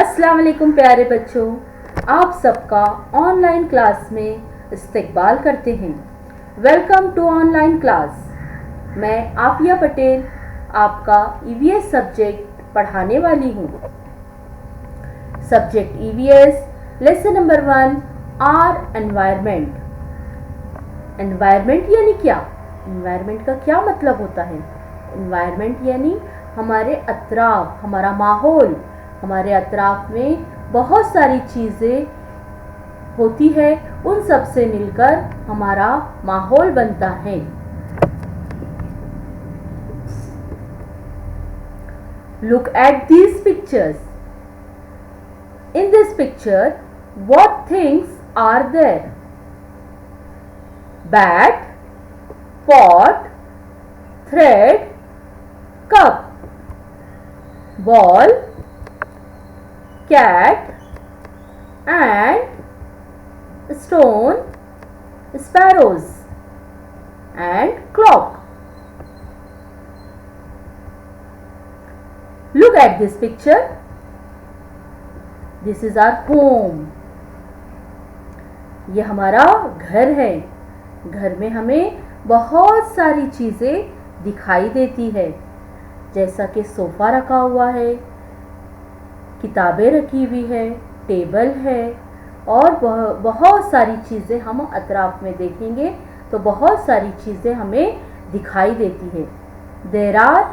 अस्सलाम वालेकुम प्यारे बच्चों, आप सबका ऑनलाइन क्लास में इस्तकबाल करते हैं। Welcome to online class. मैं आफिया पटेल आपका ईवीएस सब्जेक्ट पढ़ाने वाली हूँ। Subject EVS lesson number 1 our environment. Environment यानी क्या? एनवायरनमेंट का क्या मतलब होता है? एनवायरनमेंट यानी हमारे अतराफ, हमारा माहौल। हमारे अतराफ में बहुत सारी चीज़ें होती है, उन सब से मिलकर हमारा माहौल बनता है। Look at these pictures. In this picture, what things are there? Bat, pot, thread, cup, ball, cat and stone, sparrows and clock. Look at this picture. This is our home. ये हमारा घर है। घर में हमें बहुत सारी चीज़ें दिखाई देती है, जैसा कि सोफ़ा रखा हुआ है, किताबें रखी हुई है, टेबल है और बहुत सारी चीज़ें हम अतराफ में देखेंगे तो बहुत सारी चीज़ें हमें दिखाई देती है। There are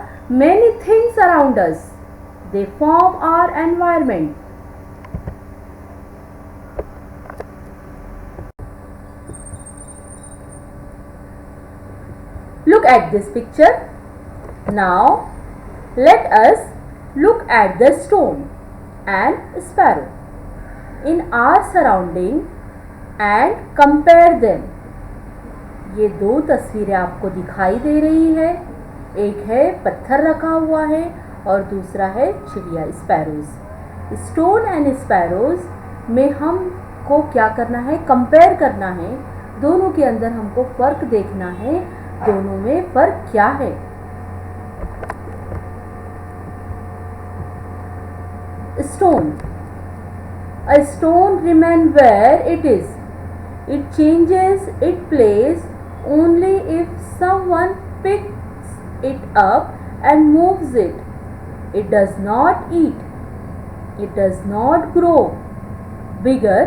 many things around us. They form our environment. Look at this picture. Now let us look at the stone and sparrow in our surrounding and compare them. ये दो तस्वीरें आपको दिखाई दे रही है। एक है पत्थर रखा हुआ है और दूसरा है चिड़िया, स्पैरोज। स्टोन एंड स्पैरोज में हमको क्या करना है? कंपेयर करना है। दोनों के अंदर हमको फ़र्क देखना है, दोनों में फ़र्क क्या है। Stone. A stone remains where it is. It changes its place only if someone picks it up and moves it. It does not eat. It does not grow bigger.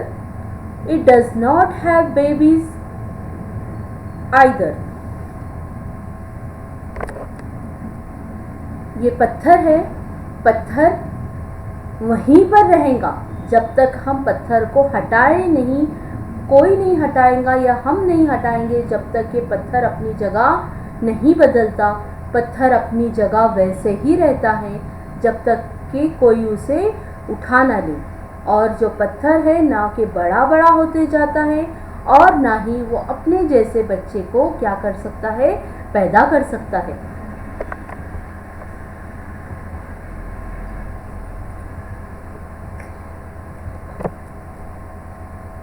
It does not have babies either. ये पत्थर है। पत्थर वहीं पर रहेगा जब तक हम पत्थर को हटाएं नहीं। कोई नहीं हटाएगा या हम नहीं हटाएंगे जब तक ये पत्थर अपनी जगह नहीं बदलता। पत्थर अपनी जगह वैसे ही रहता है जब तक कि कोई उसे उठा ना ले। और जो पत्थर है ना कि बड़ा बड़ा होते जाता है और ना ही वो अपने जैसे बच्चे को क्या कर सकता है? पैदा कर सकता है।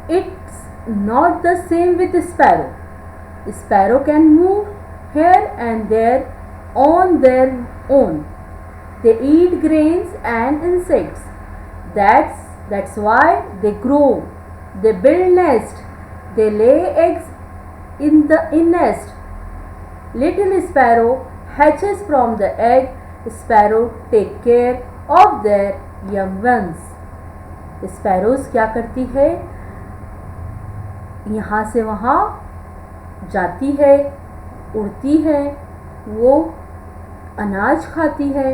It's not the same with sparrow. Sparrow can move here and there on their own. They eat grains and insects. That's why they grow. They build nest. They lay eggs in nest. Little sparrow hatches from the egg. Sparrow take care of their young ones. Sparrows क्या करती है? यहाँ से वहाँ जाती है, उड़ती है, वो अनाज खाती है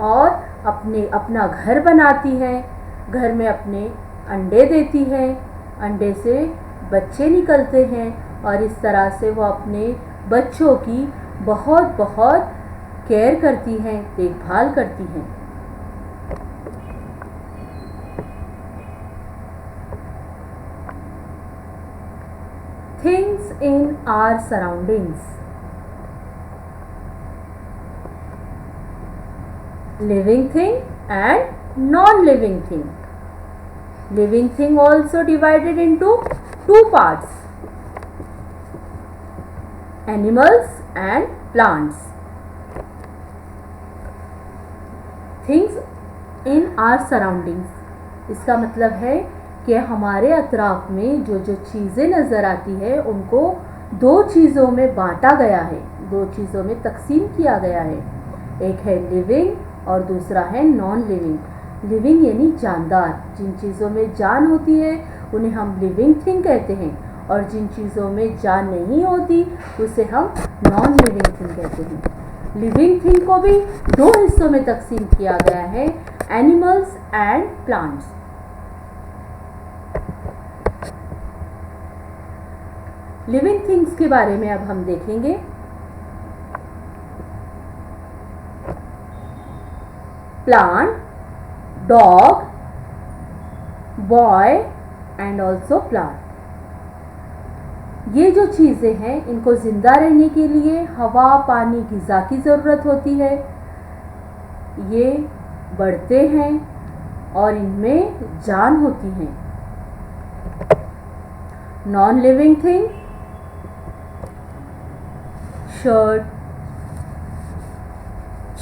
और अपना घर बनाती है। घर में अपने अंडे देती है, अंडे से बच्चे निकलते हैं और इस तरह से वो अपने बच्चों की बहुत बहुत केयर करती हैं, देखभाल करती हैं। Things in our surroundings. Living thing and non-living thing. Living thing also divided into two parts: animals and plants. Things in our surroundings. इसका मतलब है कि हमारे अतराफ में जो जो चीज़ें नज़र आती है उनको दो चीज़ों में बांटा गया है, दो चीज़ों में तकसीम किया गया है। एक है लिविंग और दूसरा है नॉन लिविंग। लिविंग यानी जानदार, जिन चीज़ों में जान होती है उन्हें हम लिविंग थिंग कहते हैं, और जिन चीज़ों में जान नहीं होती उसे हम नॉन लिविंग थिंग कहते हैं। लिविंग थिंग को भी दो हिस्सों में तकसीम किया गया है, animals and plants. Living things के बारे में अब हम देखेंगे। Plant, dog, boy and also plant. ये जो चीज़ें हैं इनको ज़िंदा रहने के लिए हवा, पानी, ग़िज़ा की ज़रूरत होती है। ये बढ़ते हैं और इनमें जान होती है। Non living thing, shirt,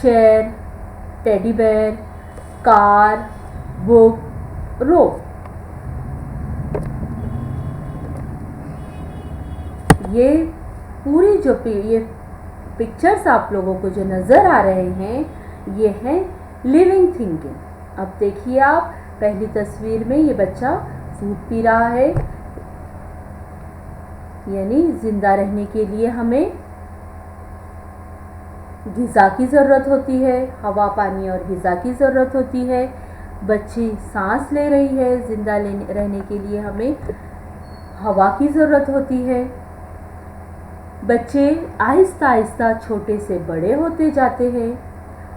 chair, teddy bear, car, book, rope. ये पूरी जो ये पिक्चर्स आप लोगों को जो नज़र आ रहे हैं ये हैं लिविंग थिंग के। अब देखिए आप पहली तस्वीर में ये बच्चा दूध पी रहा है, यानी ज़िंदा रहने के लिए हमें ग़िज़ा की ज़रूरत होती है, हवा, पानी और ग़िज़ा की ज़रूरत होती है। बच्ची सांस ले रही है, ज़िंदा रहने के लिए हमें हवा की ज़रूरत होती है। बच्चे आहिस्ता आहिस्ता छोटे से बड़े होते जाते हैं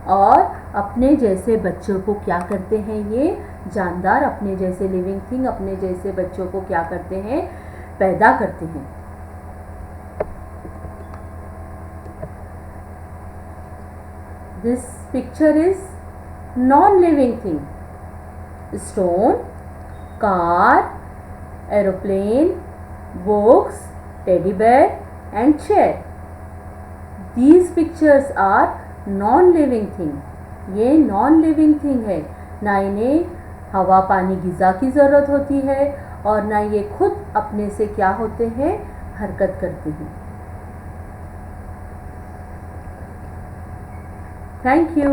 और अपने जैसे बच्चों को क्या करते हैं, ये जानदार अपने जैसे लिविंग थिंग अपने जैसे बच्चों को क्या करते हैं, पैदा करते हैं। This picture is non-living thing. Stone, car, aeroplane, books, teddy bear and chair. These pictures are non-living thing. ये non-living thing है, ना इन्हें हवा, पानी, ग़िज़ा की ज़रूरत होती है और ना ये खुद अपने से क्या होते हैं, हरकत करते हैं। Thank you.